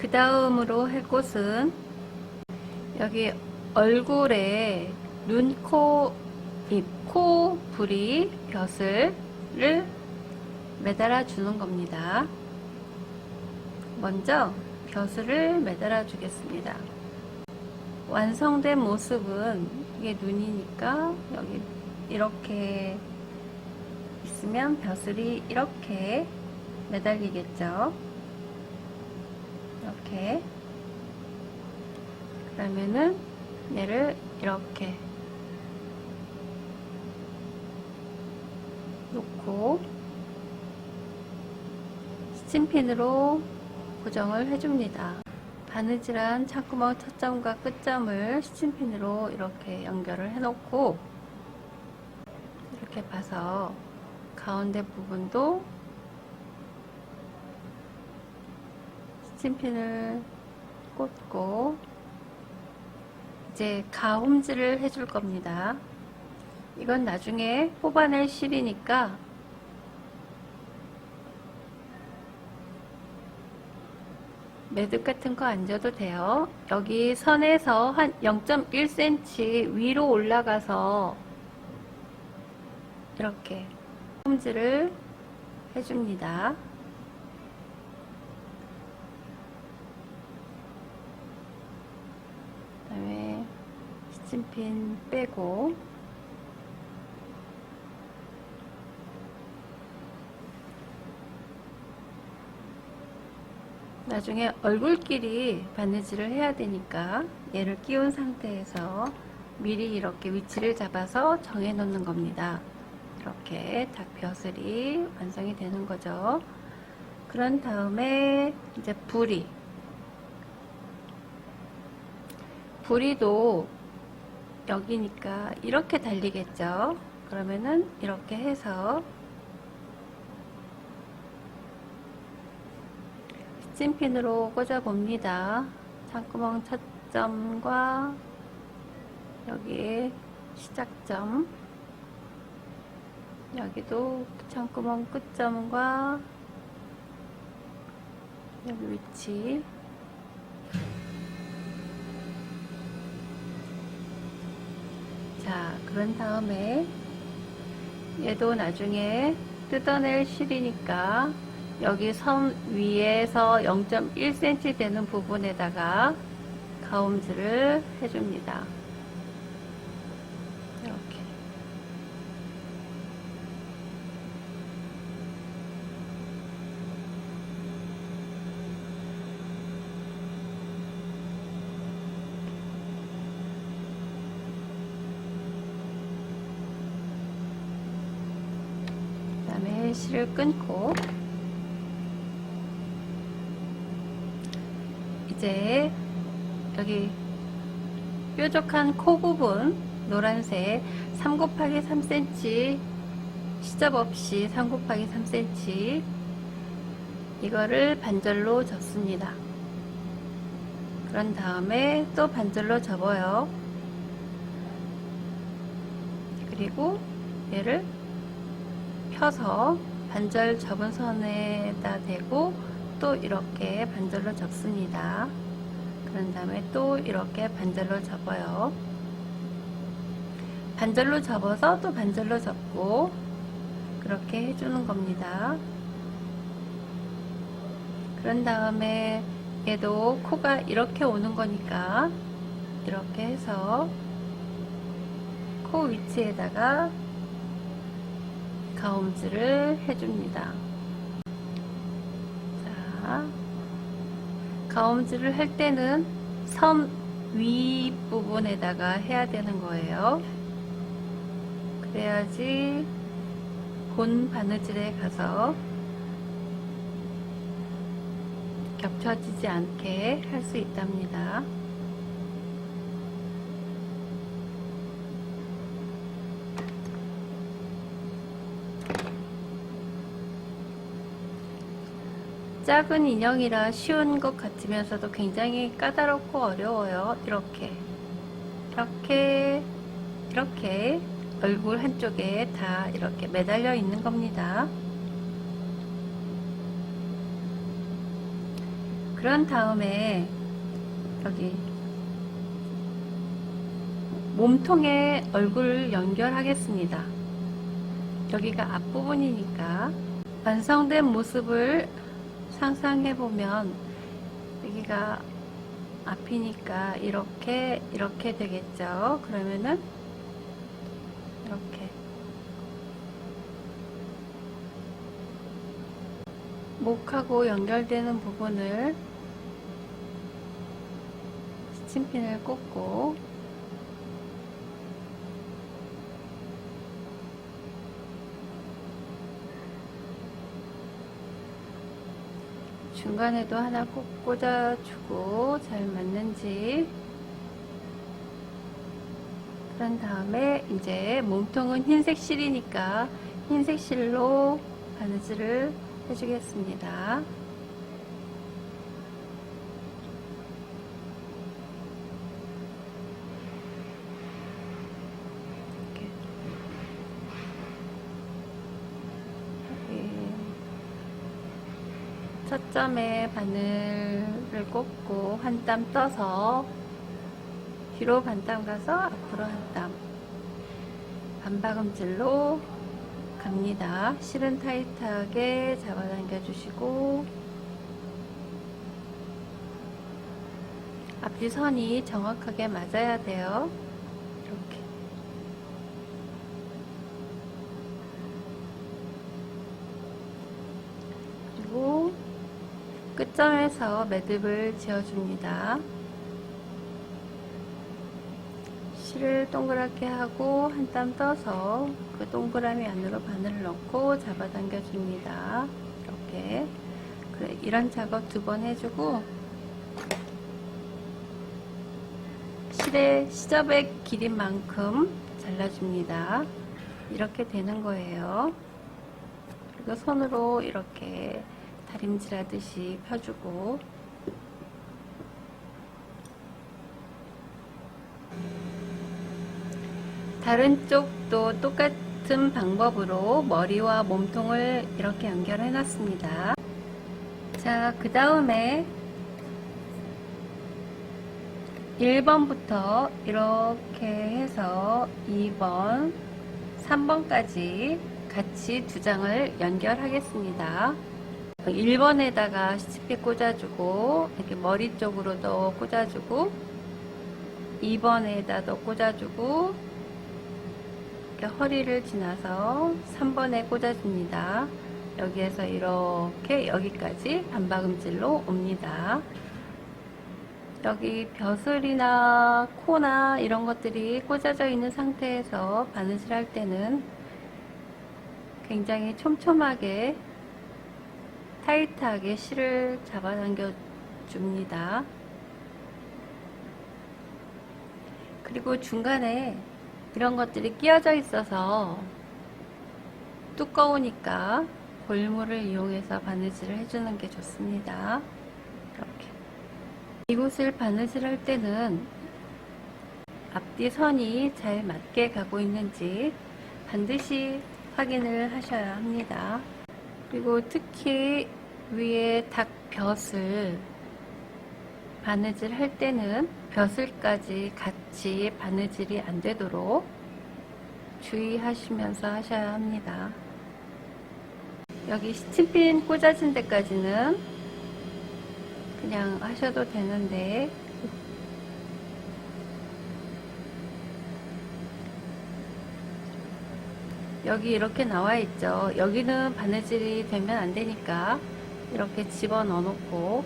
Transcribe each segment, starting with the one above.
그 다음으로 할 곳은 여기 얼굴에 눈, 코, 입, 코, 부리, 벼슬을 매달아 주는 겁니다. 먼저 벼슬을 매달아 주겠습니다. 완성된 모습은 이게 눈이니까 여기 이렇게 있으면 벼슬이 이렇게 매달리겠죠. 이렇게. 그러면은 얘를 이렇게 놓고 스친핀으로 고정을 해줍니다. 바느질한 창구멍 첫점과 끝점을 스친핀으로 이렇게 연결을 해놓고 이렇게 봐서 가운데 부분도 스친핀을 꽂고 이제 가홈질을 해줄 겁니다. 이건 나중에 뽑아낼 실이니까 매듭 같은 거 안 줘도 돼요. 여기 선에서 한 0.1cm 위로 올라가서 이렇게 홈질을 해줍니다. 그 다음에 스친핀 빼고 나중에 얼굴끼리 바느질을 해야 되니까 얘를 끼운 상태에서 미리 이렇게 위치를 잡아서 정해 놓는 겁니다. 이렇게 닭벼슬이 완성이 되는 거죠. 그런 다음에 이제 부리도 여기니까 이렇게 달리겠죠. 그러면은 이렇게 해서 스친핀으로 꽂아 봅니다. 창구멍 첫 점과 여기 시작점, 여기도 창구멍 끝점과 여기 위치, 자, 그런 다음에 얘도 나중에 뜯어낼 실이니까 여기 선 위에서 0.1cm 되는 부분에다가 가움질을 해줍니다. 이렇게. 그 다음에 실을 끊고 이제 여기 뾰족한 코 부분 노란색 3 곱하기 3cm 시접 없이 3 곱하기 3cm 이거를 반절로 접습니다. 그런 다음에 또 반절로 접어요. 그리고 얘를 펴서 반절 접은 선에다 대고 또 이렇게 반절로 접습니다. 그런 다음에 또 이렇게 반절로 접어요. 반절로 접어서 또 반절로 접고 그렇게 해주는 겁니다. 그런 다음에 얘도 코가 이렇게 오는 거니까 이렇게 해서 코 위치에다가 가움질을 해줍니다. 자, 가움질을 할 때는 선 윗부분에다가 해야 되는 거예요. 그래야지 곤 바느질에 가서 겹쳐지지 않게 할 수 있답니다. 작은 인형이라 쉬운 것 같으면서도 굉장히 까다롭고 어려워요. 이렇게 얼굴 한쪽에 다 이렇게 매달려 있는 겁니다. 그런 다음에 여기 몸통에 얼굴을 연결하겠습니다. 여기가 앞부분이니까 완성된 모습을 상상해 보면 여기가 앞이니까 이렇게 되겠죠. 그러면은 이렇게 목하고 연결되는 부분을 스친핀을 꽂고 중간에도 하나 꼭 꽂아주고 잘 맞는지. 그런 다음에 이제 몸통은 흰색 실이니까 흰색 실로 바느질을 해주겠습니다. 첫 점에 바늘을 꽂고 한 땀 떠서 뒤로 반 땀 가서 앞으로 한 땀 반박음질로 갑니다. 실은 타이트하게 잡아당겨 주시고 앞뒤 선이 정확하게 맞아야 돼요. 이렇게 그리고 끝점에서 매듭을 지어줍니다. 실을 동그랗게 하고 한 땀 떠서 그 동그라미 안으로 바늘을 넣고 잡아당겨 줍니다. 이렇게 이런 작업 2번 해주고 실의 시접의 길이만큼 잘라줍니다. 이렇게 되는 거예요. 그리고 손으로 이렇게 다림질 하듯이 펴주고 다른 쪽도 똑같은 방법으로 머리와 몸통을 이렇게 연결해 놨습니다. 자, 그 다음에 1번부터 이렇게 해서 2번, 3번까지 같이 2장을 연결하겠습니다. 1번에다가 스티치 꽂아주고 이렇게 머리 쪽으로도 꽂아주고 2번에다도 꽂아주고 이렇게 허리를 지나서 3번에 꽂아줍니다. 여기에서 이렇게 여기까지 반박음질로 옵니다. 여기 벼슬이나 코나 이런 것들이 꽂아져 있는 상태에서 바느질 할 때는 굉장히 촘촘하게 타이트하게 실을 잡아당겨 줍니다. 그리고 중간에 이런 것들이 끼어져 있어서 두꺼우니까 골무를 이용해서 바느질을 해주는 게 좋습니다. 이렇게 이곳을 바느질 할 때는 앞뒤 선이 잘 맞게 가고 있는지 반드시 확인을 하셔야 합니다. 그리고 특히 위에 닭 벼슬 바느질 할 때는 벼슬까지 같이 바느질이 안 되도록 주의하시면서 하셔야 합니다. 여기 스친핀 꽂아진 데까지는 그냥 하셔도 되는데 여기 이렇게 나와 있죠. 여기는 바느질이 되면 안 되니까 이렇게 집어 넣어 놓고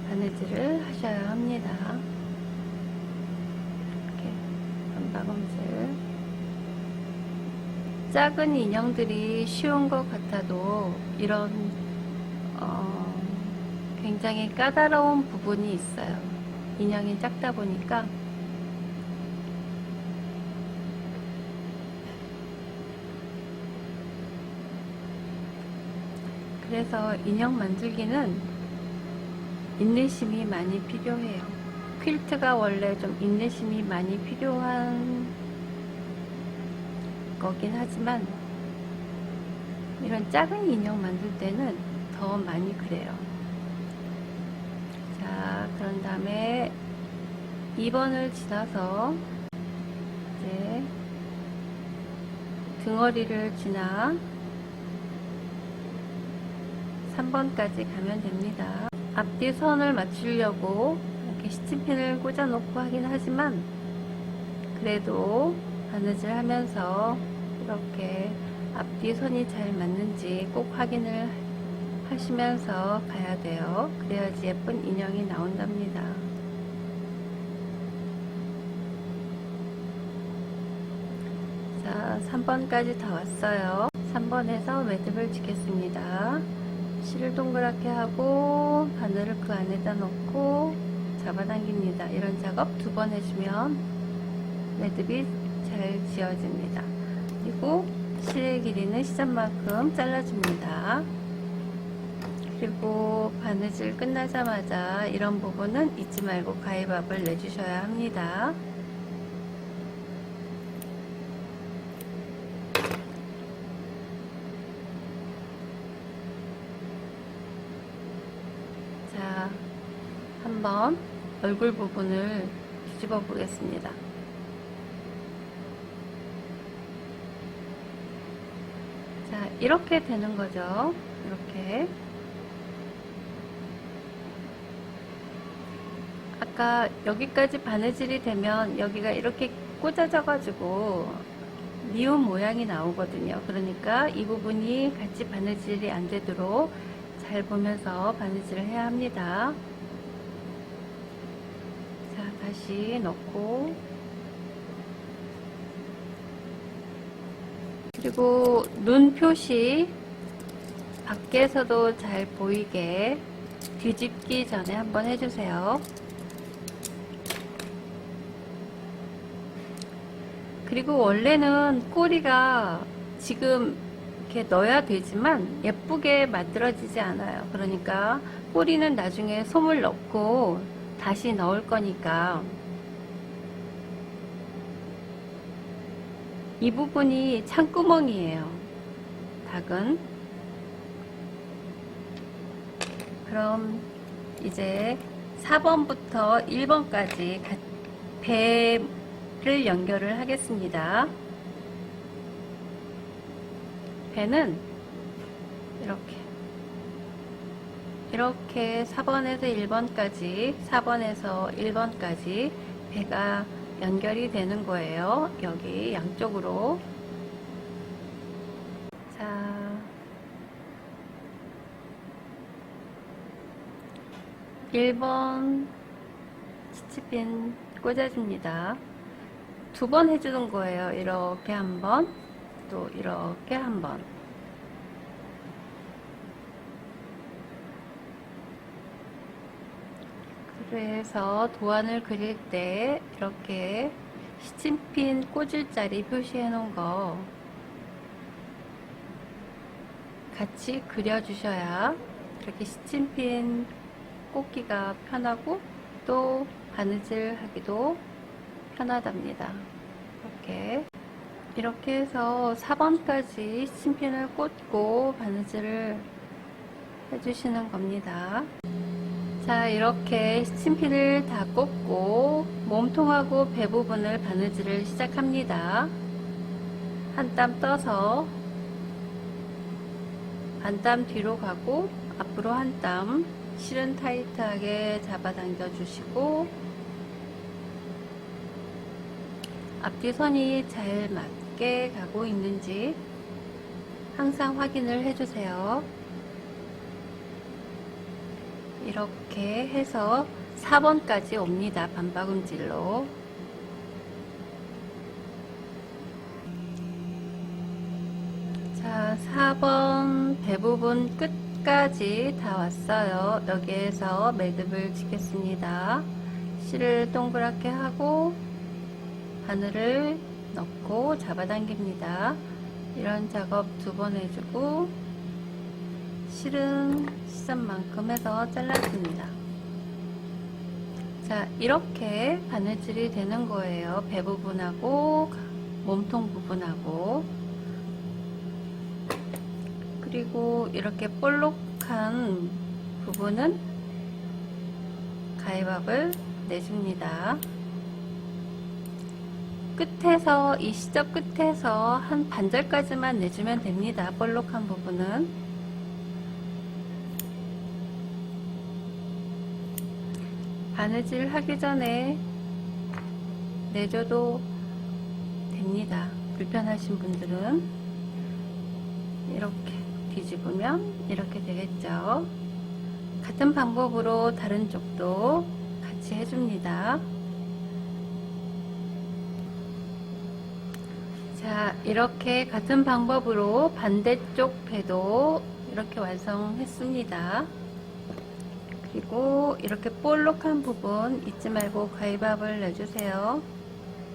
바느질을 하셔야 합니다. 이렇게 반박음질. 작은 인형들이 쉬운 것 같아도 이런 굉장히 까다로운 부분이 있어요. 인형이 작다 보니까 그래서 인형 만들기는 인내심이 많이 필요해요. 퀼트가 원래 좀 인내심이 많이 필요한 거긴 하지만 이런 작은 인형 만들 때는 더 많이 그래요. 자, 그런 다음에 2번을 지나서 이제 등허리를 지나 3번까지 가면 됩니다. 앞뒤 선을 맞추려고 이렇게 시침핀을 꽂아 놓고 하긴 하지만 그래도 바느질 하면서 이렇게 앞뒤 선이 잘 맞는지 꼭 확인을 하시면서 가야 돼요. 그래야지 예쁜 인형이 나온답니다. 자, 3번까지 다 왔어요. 3번에서 매듭을 짓겠습니다. 실을 동그랗게 하고 바늘을 그 안에다 넣고 잡아당깁니다. 이런 작업 2번 해주면 매듭이 잘 지어집니다. 그리고 실의 길이는 시접만큼 잘라줍니다. 그리고 바느질 끝나자마자 이런 부분은 잊지 말고 가위밥을 내주셔야 합니다. 자, 한번 얼굴 부분을 뒤집어 보겠습니다. 자, 이렇게 되는 거죠. 이렇게. 아까 여기까지 바느질이 되면 여기가 이렇게 꽂아져 가지고 미운 모양이 나오거든요. 그러니까 이 부분이 같이 바느질이 안 되도록 잘 보면서 바느질을 해야 합니다. 자, 다시 넣고, 그리고 눈 표시 밖에서도 잘 보이게 뒤집기 전에 한번 해주세요. 그리고 원래는 꼬리가 지금 이렇게 넣어야 되지만 예쁘게 만들어지지 않아요. 그러니까 꼬리는 나중에 솜을 넣고 다시 넣을 거니까 이 부분이 창구멍이에요. 닭은. 그럼 이제 4번부터 1번까지 배를 연결을 하겠습니다. 배는 이렇게 4번에서 1번까지 4번에서 1번까지 배가 연결이 되는 거예요. 여기 양쪽으로. 자, 1번 스티핀 꽂아줍니다. 2번 해주는 거예요. 이렇게 한 번, 또 이렇게 한 번. 그래서 도안을 그릴 때 이렇게 시침핀 꽂을 자리 표시해 놓은 거 같이 그려 주셔야 이렇게 시침핀 꽂기가 편하고 또 바느질 하기도 편하답니다. 이렇게 해서 4번까지 시침핀을 꽂고 바느질을 해주시는 겁니다. 자, 이렇게 시침핀을 다 꽂고 몸통하고 배 부분을 바느질을 시작합니다. 한 땀 떠서 반 땀 뒤로 가고 앞으로 한 땀 실은 타이트하게 잡아당겨 주시고 앞뒤 선이 잘 맞게 가고 있는지 항상 확인을 해주세요. 이렇게 해서 4번까지 옵니다. 반박음질로. 자, 4번 배 부분 끝까지 다 왔어요. 여기에서 매듭을 짓겠습니다. 실을 동그랗게 하고 바늘을 넣고 잡아당깁니다. 이런 작업 2번 해주고 실은 시접만큼 해서 잘라줍니다. 자, 이렇게 바느질이 되는 거예요. 배 부분하고 몸통 부분하고. 그리고 이렇게 볼록한 부분은 가위밥을 내줍니다. 끝에서, 이 시접 끝에서 한 반절까지만 내주면 됩니다. 볼록한 부분은. 바느질 하기 전에 내줘도 됩니다. 불편하신 분들은. 이렇게 뒤집으면 이렇게 되겠죠. 같은 방법으로 다른 쪽도 같이 해줍니다. 자, 이렇게 같은 방법으로 반대쪽 배도 이렇게 완성했습니다. 그리고 이렇게 볼록한 부분 잊지 말고 가위밥을 내주세요.